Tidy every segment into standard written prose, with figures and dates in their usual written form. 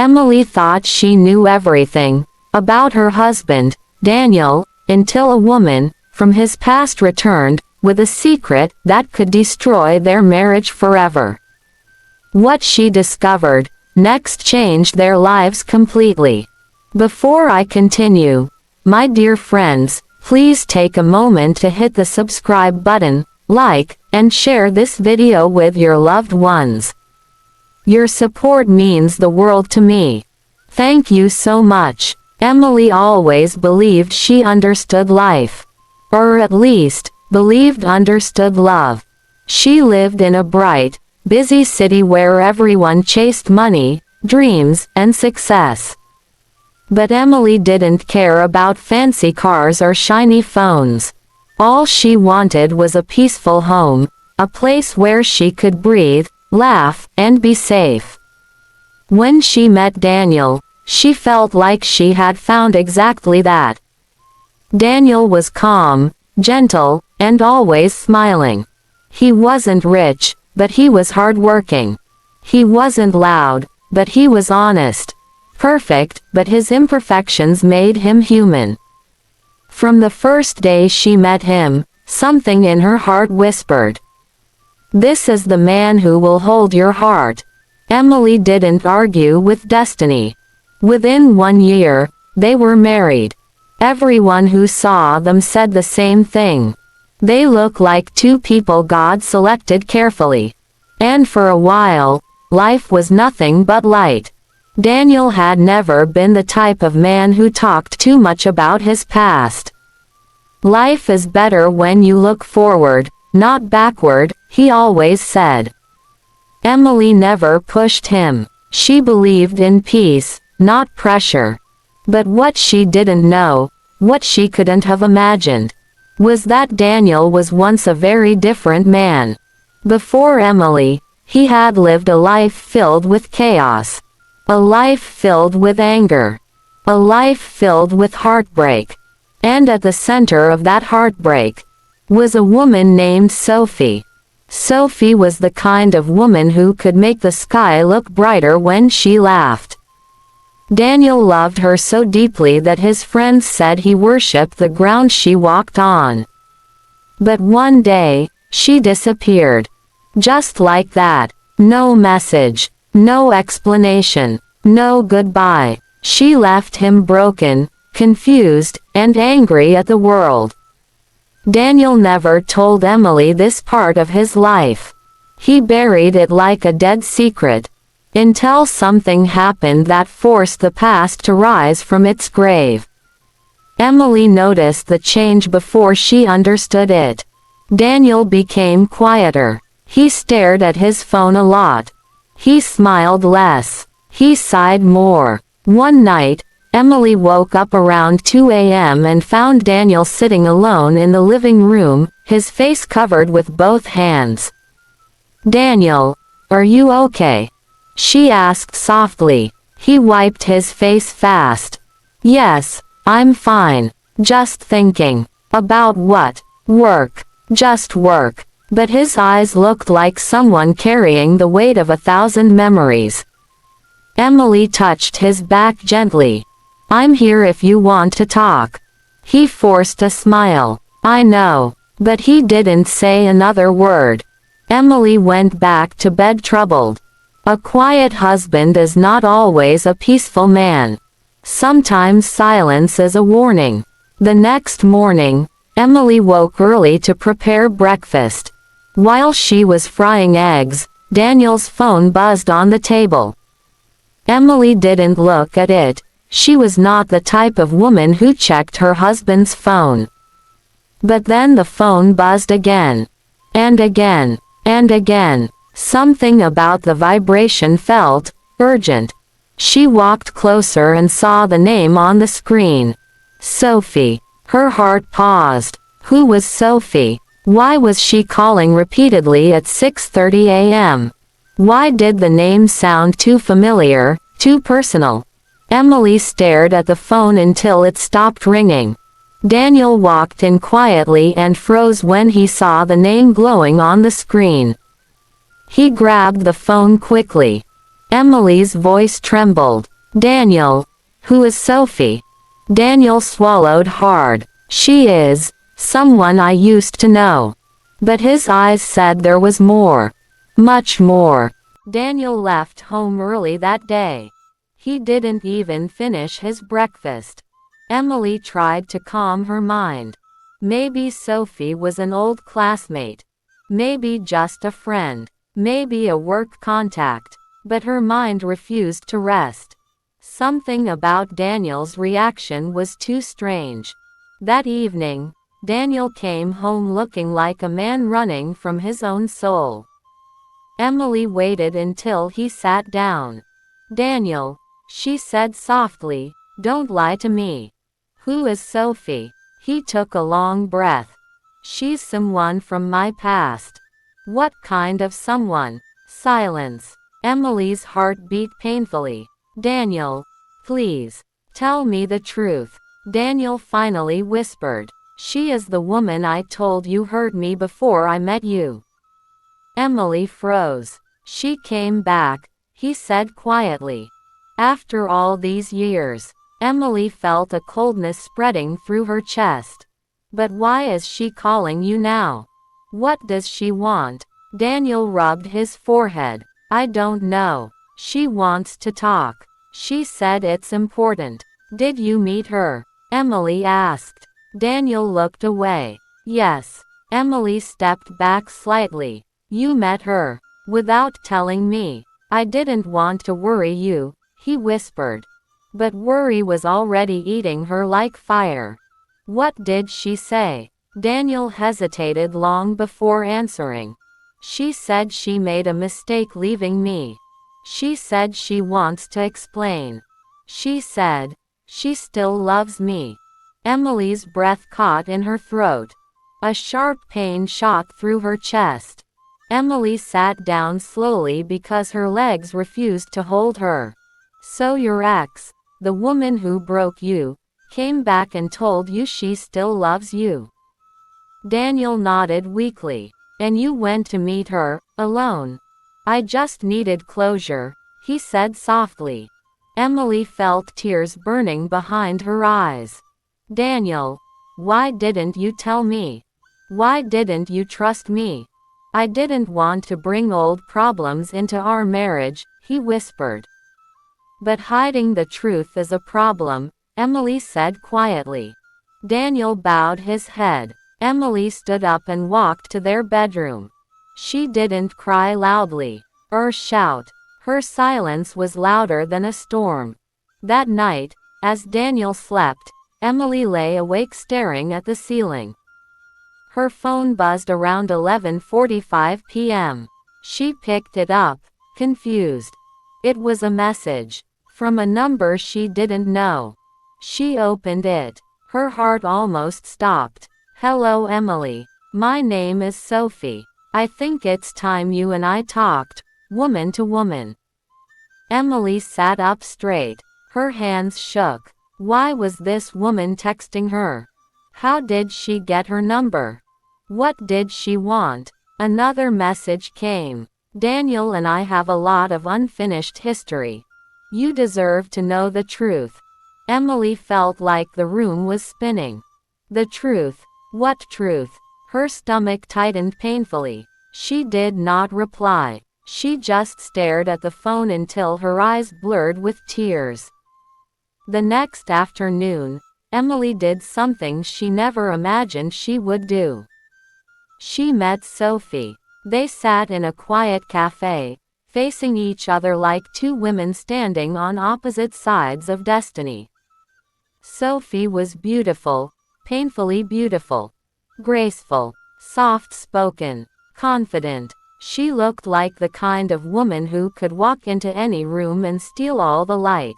Emily thought she knew everything about her husband, Daniel, until a woman from his past returned with a secret that could destroy their marriage forever. What she discovered next changed their lives completely. Before I continue, my dear friends, please take a moment to hit the subscribe button, like, and share this video with your loved ones. Your support means the world to me. Thank you so much. Emily always believed she understood life. Or at least, understood love. She lived in a bright, busy city where everyone chased money, dreams, and success. But Emily didn't care about fancy cars or shiny phones. All she wanted was a peaceful home, a place where she could breathe, laugh, and be safe. When she met Daniel, she felt like she had found exactly that. Daniel was calm, gentle, and always smiling. He wasn't rich, but he was hardworking. He wasn't loud, but he was honest. Perfect, but his imperfections made him human. From the first day she met him, something in her heart whispered, "This is the man who will hold your heart." Emily didn't argue with destiny. Within 1 year, they were married. Everyone who saw them said the same thing. They look like two people God selected carefully. And for a while, life was nothing but light. Daniel had never been the type of man who talked too much about his past. "Life is better when you look forward, not backward," he always said. Emily never pushed him. She believed in peace, not pressure. But what she didn't know, what she couldn't have imagined, was that Daniel was once a very different man. Before Emily, he had lived a life filled with chaos. A life filled with anger. A life filled with heartbreak. And at the center of that heartbreak was a woman named Sophie. Sophie was the kind of woman who could make the sky look brighter when she laughed. Daniel loved her so deeply that his friends said he worshipped the ground she walked on. But one day, she disappeared. Just like that. No message. No explanation. No goodbye. She left him broken, confused, and angry at the world. Daniel never told Emily this part of his life. He buried it like a dead secret. Until something happened that forced the past to rise from its grave. Emily noticed the change before she understood it. Daniel became quieter. He stared at his phone a lot. He smiled less. He sighed more. One night, Emily woke up around 2 a.m. and found Daniel sitting alone in the living room, his face covered with both hands. "Daniel, are you okay?" she asked softly. He wiped his face fast. "Yes, I'm fine. Just thinking." "About what?" "Work. Just work." But his eyes looked like someone carrying the weight of 1,000 memories. Emily touched his back gently. "I'm here if you want to talk." He forced a smile. "I know." But he didn't say another word. Emily went back to bed troubled. A quiet husband is not always a peaceful man. Sometimes silence is a warning. The next morning, Emily woke early to prepare breakfast. While she was frying eggs, Daniel's phone buzzed on the table. Emily didn't look at it. She was not the type of woman who checked her husband's phone. But then the phone buzzed again. And again. And again. Something about the vibration felt urgent. She walked closer and saw the name on the screen. Sophie. Her heart paused. Who was Sophie? Why was she calling repeatedly at 6:30 a.m.? Why did the name sound too familiar, too personal? Emily stared at the phone until it stopped ringing. Daniel walked in quietly and froze when he saw the name glowing on the screen. He grabbed the phone quickly. Emily's voice trembled. Daniel. Who is Sophie? Daniel swallowed hard. She is someone I used to know. But his eyes said there was more. Much more. Daniel left home early that day. He didn't even finish his breakfast. Emily tried to calm her mind. Maybe Sophie was an old classmate. Maybe just a friend. Maybe a work contact. But her mind refused to rest. Something about Daniel's reaction was too strange. That evening, Daniel came home looking like a man running from his own soul. Emily waited until he sat down. Daniel, she said softly, don't lie to me. Who is Sophie? He took a long breath. She's someone from my past. What kind of someone? Silence. Emily's heart beat painfully. Daniel, please, tell me the truth. Daniel finally whispered. She is the woman I told you hurt me before I met you. Emily froze. She came back, he said quietly. After all these years, Emily felt a coldness spreading through her chest. But why is she calling you now? What does she want? Daniel rubbed his forehead. I don't know. She wants to talk. She said it's important. Did you meet her? Emily asked. Daniel looked away. Yes. Emily stepped back slightly. You met her. Without telling me. I didn't want to worry you, he whispered. But worry was already eating her like fire. What did she say? Daniel hesitated long before answering. She said she made a mistake leaving me. She said she wants to explain. She said, she still loves me. Emily's breath caught in her throat. A sharp pain shot through her chest. Emily sat down slowly because her legs refused to hold her. So your ex, the woman who broke you, came back and told you she still loves you. Daniel nodded weakly. And you went to meet her, alone. I just needed closure, he said softly. Emily felt tears burning behind her eyes. Daniel, why didn't you tell me? Why didn't you trust me? I didn't want to bring old problems into our marriage, he whispered. But hiding the truth is a problem, Emily said quietly. Daniel bowed his head. Emily stood up and walked to their bedroom. She didn't cry loudly, or shout. Her silence was louder than a storm. That night, as Daniel slept, Emily lay awake staring at the ceiling. Her phone buzzed around 11:45 p.m. She picked it up, confused. It was a message from a number she didn't know. She opened it. Her heart almost stopped. Hello Emily. My name is Sophie. I think it's time you and I talked, woman to woman. Emily sat up straight. Her hands shook. Why was this woman texting her? How did she get her number? What did she want? Another message came. Daniel and I have a lot of unfinished history. You deserve to know the truth. Emily felt like the room was spinning. The truth. What truth? Her stomach tightened painfully. She did not reply. She just stared at the phone until her eyes blurred with tears. The next afternoon, Emily did something she never imagined she would do. She met Sophie. They sat in a quiet cafe, facing each other like two women standing on opposite sides of destiny. Sophie was beautiful, painfully beautiful, graceful, soft-spoken, confident. She looked like the kind of woman who could walk into any room and steal all the light.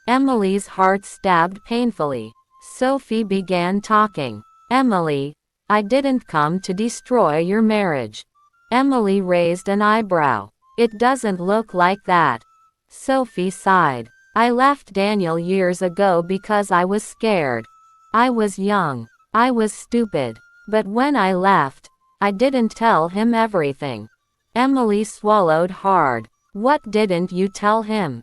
Emily's heart stabbed painfully. Sophie began talking. Emily, I didn't come to destroy your marriage. Emily raised an eyebrow. It doesn't look like that. Sophie sighed. I left Daniel years ago because I was scared. I was young. I was stupid. But when I left, I didn't tell him everything. Emily swallowed hard. What didn't you tell him?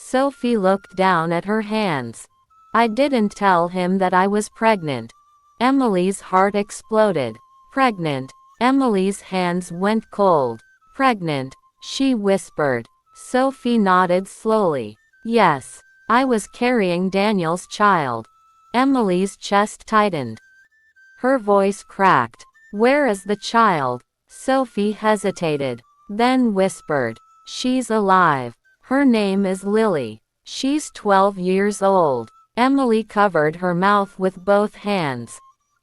Sophie looked down at her hands. I didn't tell him that I was pregnant. Emily's heart exploded. Pregnant. Emily's hands went cold. Pregnant, she whispered. Sophie nodded slowly. Yes, I was carrying Daniel's child. Emily's chest tightened. Her voice cracked. Where is the child? Sophie hesitated, then whispered. She's alive. Her name is Lily. She's 12 years old. Emily covered her mouth with both hands.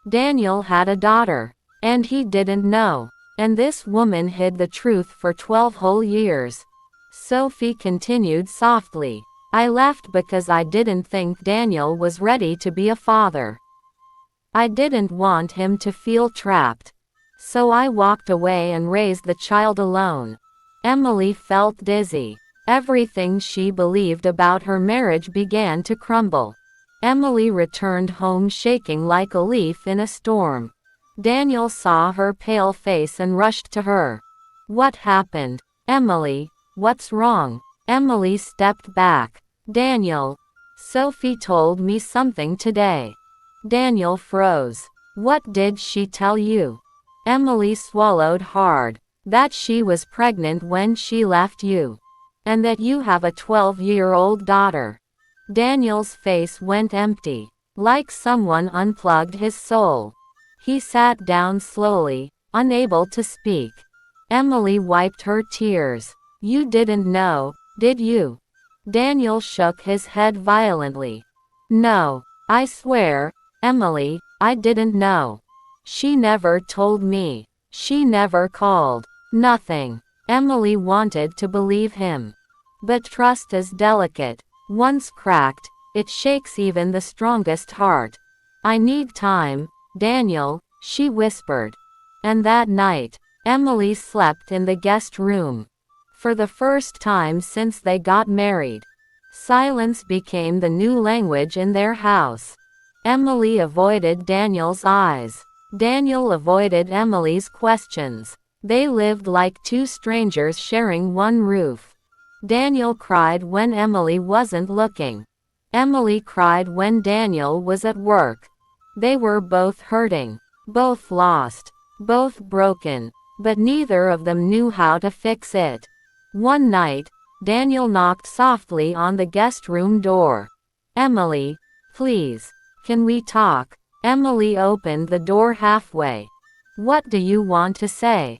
Daniel had a daughter, and he didn't know. And this woman hid the truth for 12 whole years. Sophie continued softly. I left because I didn't think Daniel was ready to be a father. I didn't want him to feel trapped. So I walked away and raised the child alone. Emily felt dizzy. Everything she believed about her marriage began to crumble. Emily returned home shaking like a leaf in a storm. Daniel saw her pale face and rushed to her. What happened? Emily, what's wrong? Emily stepped back. Daniel. Sophie told me something today. Daniel froze. What did she tell you? Emily swallowed hard. That she was pregnant when she left you. And that you have a 12-year-old daughter. Daniel's face went empty, like someone unplugged his soul. He sat down slowly, unable to speak. Emily wiped her tears. You didn't know, did you? Daniel shook his head violently. No, I swear, Emily, I didn't know. She never told me. She never called. Nothing. Emily wanted to believe him. But trust is delicate. Once cracked, it shakes even the strongest heart. I need time, Daniel, she whispered. And that night, Emily slept in the guest room. For the first time since they got married. Silence became the new language in their house. Emily avoided Daniel's eyes. Daniel avoided Emily's questions. They lived like two strangers sharing one roof. Daniel cried when Emily wasn't looking. Emily cried when Daniel was at work. They were both hurting, both lost, both broken, but neither of them knew how to fix it. One night, Daniel knocked softly on the guest room door. Emily, please, can we talk? Emily opened the door halfway. What do you want to say?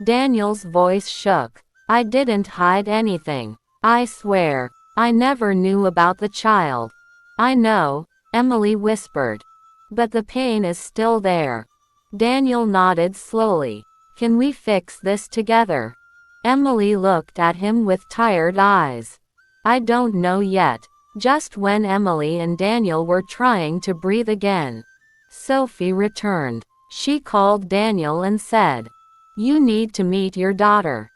Daniel's voice shook. I didn't hide anything. I swear, I never knew about the child. I know, Emily whispered. But the pain is still there. Daniel nodded slowly. Can we fix this together? Emily looked at him with tired eyes. I don't know yet. Just when Emily and Daniel were trying to breathe again, Sophie returned. She called Daniel and said, You need to meet your daughter.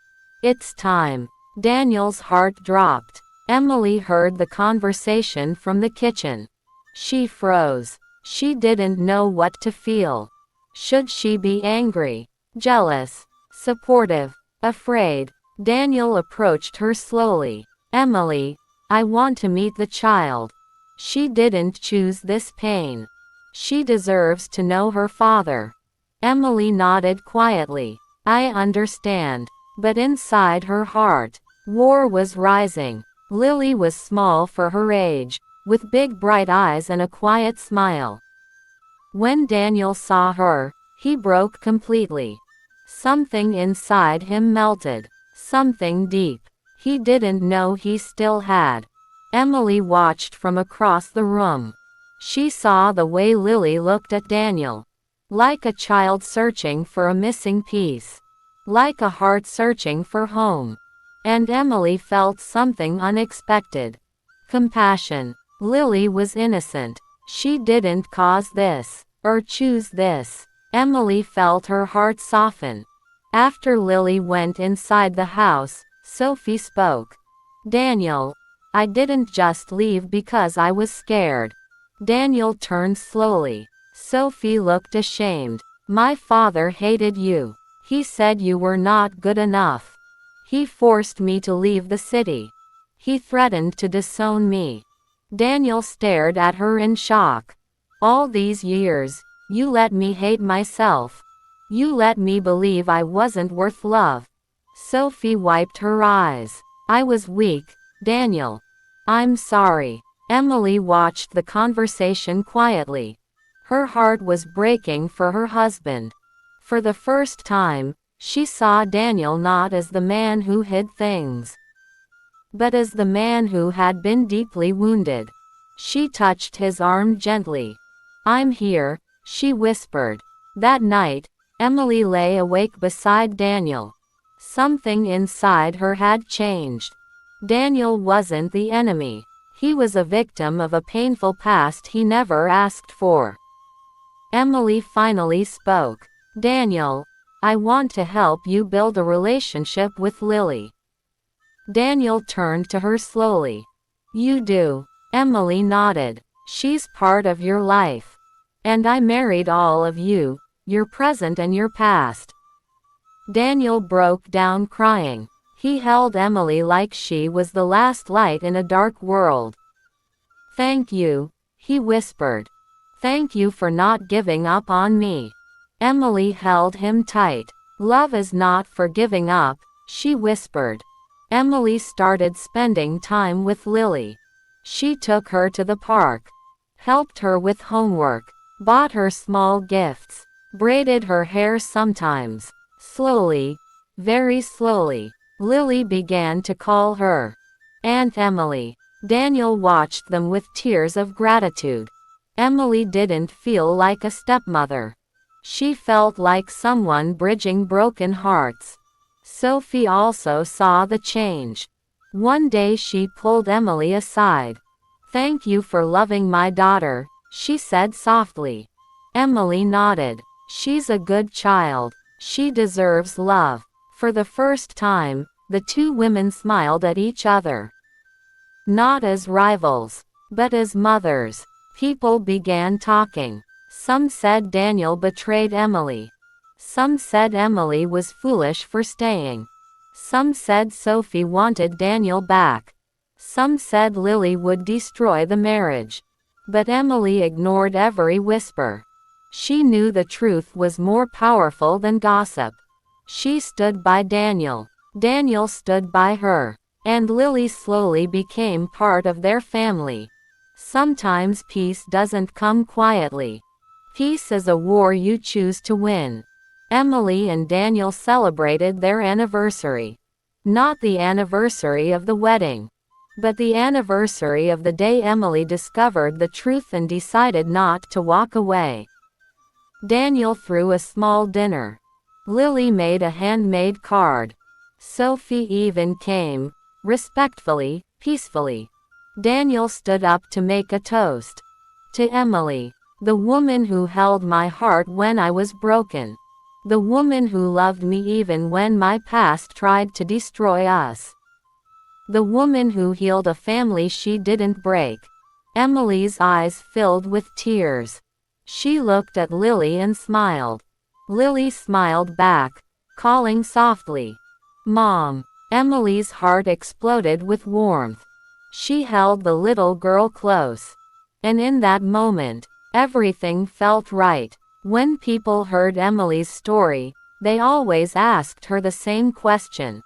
It's time. Daniel's heart dropped. Emily heard the conversation from the kitchen. She froze. She didn't know what to feel. Should she be angry, jealous, supportive, afraid? Daniel approached her slowly. Emily, I want to meet the child. She didn't choose this pain. She deserves to know her father. Emily nodded quietly. I understand. But inside her heart, war was rising. Lily was small for her age, with big bright eyes and a quiet smile. When Daniel saw her, he broke completely. Something inside him melted. Something deep. He didn't know he still had. Emily watched from across the room. She saw the way Lily looked at Daniel. Like a child searching for a missing piece. Like a heart searching for home. And Emily felt something unexpected. Compassion. Lily was innocent. She didn't cause this, or choose this. Emily felt her heart soften. After Lily went inside the house, Sophie spoke. Daniel, I didn't just leave because I was scared. Daniel turned slowly. Sophie looked ashamed. My father hated you. He said you were not good enough. He forced me to leave the city. He threatened to disown me. Daniel stared at her in shock. All these years, you let me hate myself. You let me believe I wasn't worth love. Sophie wiped her eyes. I was weak, Daniel. I'm sorry. Emily watched the conversation quietly. Her heart was breaking for her husband. For the first time, she saw Daniel not as the man who hid things, but as the man who had been deeply wounded. She touched his arm gently. I'm here, she whispered. That night, Emily lay awake beside Daniel. Something inside her had changed. Daniel wasn't the enemy. He was a victim of a painful past he never asked for. Emily finally spoke. Daniel, I want to help you build a relationship with Lily. Daniel turned to her slowly. You do. Emily nodded. She's part of your life. And I married all of you, your present and your past. Daniel broke down crying. He held Emily like she was the last light in a dark world. Thank you, he whispered. Thank you for not giving up on me. Emily held him tight. Love is not for giving up, she whispered. Emily started spending time with Lily. She took her to the park, helped her with homework, bought her small gifts, braided her hair sometimes. Slowly, very slowly, Lily began to call her Aunt Emily. Daniel watched them with tears of gratitude. Emily didn't feel like a stepmother. She felt like someone bridging broken hearts. Sophie also saw the change. One day she pulled Emily aside. Thank you for loving my daughter, she said softly. Emily nodded. She's a good child. She deserves love. For the first time, the two women smiled at each other. Not as rivals, but as mothers. People began talking. Some said Daniel betrayed Emily. Some said Emily was foolish for staying. Some said Sophie wanted Daniel back. Some said Lily would destroy the marriage. But Emily ignored every whisper. She knew the truth was more powerful than gossip. She stood by Daniel. Daniel stood by her. And Lily slowly became part of their family. Sometimes peace doesn't come quietly. Peace is a war you choose to win. Emily and Daniel celebrated their anniversary. Not the anniversary of the wedding, but the anniversary of the day Emily discovered the truth and decided not to walk away. Daniel threw a small dinner. Lily made a handmade card. Sophie even came, respectfully, peacefully. Daniel stood up to make a toast. To Emily, the woman who held my heart when I was broken. The woman who loved me even when my past tried to destroy us. The woman who healed a family she didn't break. Emily's eyes filled with tears. She looked at Lily and smiled. Lily smiled back, calling softly, Mom. Emily's heart exploded with warmth. She held the little girl close. And in that moment, everything felt right. When people heard Emily's story, they always asked her the same question.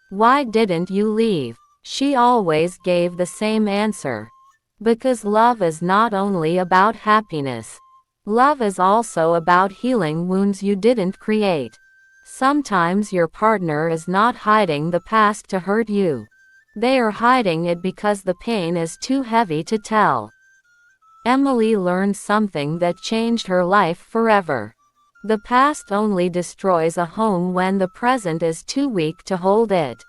Why didn't you leave? She always gave the same answer. Because love is not only about happiness. Love is also about healing wounds you didn't create. Sometimes your partner is not hiding the past to hurt you. They are hiding it because the pain is too heavy to tell. Emily learned something that changed her life forever. The past only destroys a home when the present is too weak to hold it.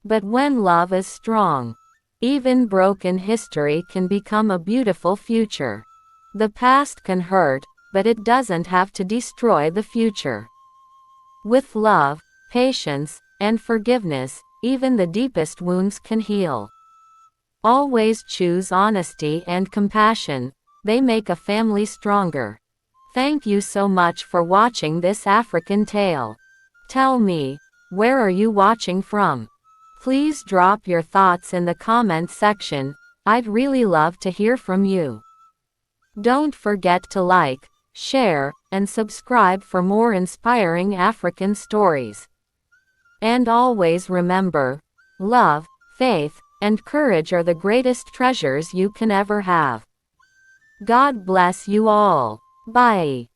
But when love is strong, even broken history can become a beautiful future. The past can hurt, but it doesn't have to destroy the future. With love, patience, and forgiveness, even the deepest wounds can heal. Always choose honesty and compassion. They make a family stronger. Thank you so much for watching this African tale. Tell me, where are you watching from? Please drop your thoughts in the comments section. I'd really love to hear from you. Don't forget to like, share, and subscribe for more inspiring African stories. And always remember, love, faith, and courage are the greatest treasures you can ever have. God bless you all. Bye.